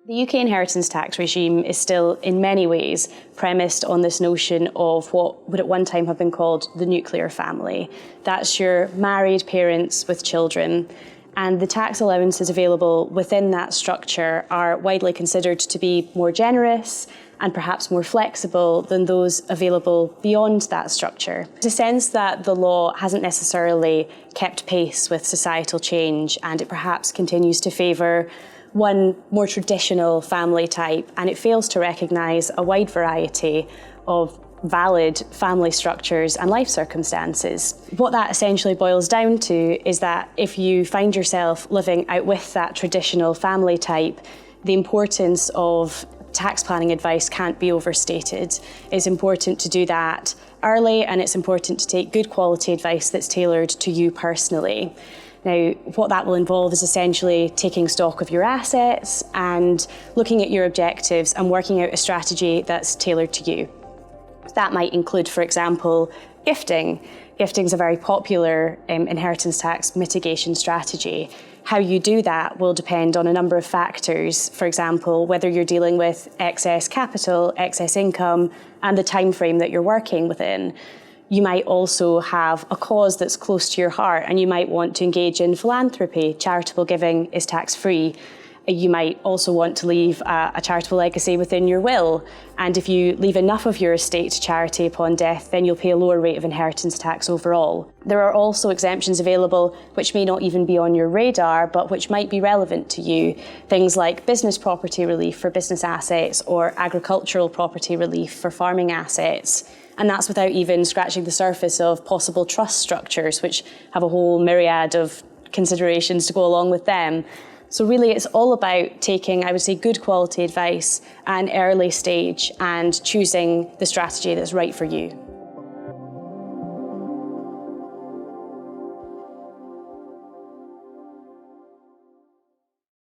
The UK inheritance tax regime is still, in many ways, premised on this notion of what would at one time have been called the nuclear family. That's your married parents with children. And the tax allowances available within that structure are widely considered to be more generous and perhaps more flexible than those available beyond that structure. It's a sense that the law hasn't necessarily kept pace with societal change, and it perhaps continues to favour one more traditional family type, and it fails to recognise a wide variety of valid family structures and life circumstances. What that essentially boils down to is that if you find yourself living out with that traditional family type, the importance of tax planning advice can't be overstated. It's important to do that early, and it's important to take good quality advice that's tailored to you personally. Now, what that will involve is essentially taking stock of your assets and looking at your objectives and working out a strategy that's tailored to you. That might include, for example, gifting. Gifting is a very popular inheritance tax mitigation strategy. How you do that will depend on a number of factors. For example, whether you're dealing with excess capital, excess income, and the time frame that you're working within. You might also have a cause that's close to your heart, and you might want to engage in philanthropy. Charitable giving is tax-free. You might also want to leave a charitable legacy within your will. And if you leave enough of your estate to charity upon death, then you'll pay a lower rate of inheritance tax overall. There are also exemptions available which may not even be on your radar, but which might be relevant to you. Things like business property relief for business assets or agricultural property relief for farming assets. And that's without even scratching the surface of possible trust structures, which have a whole myriad of considerations to go along with them. So really it's all about taking, I would say, good quality advice at an early stage and choosing the strategy that's right for you.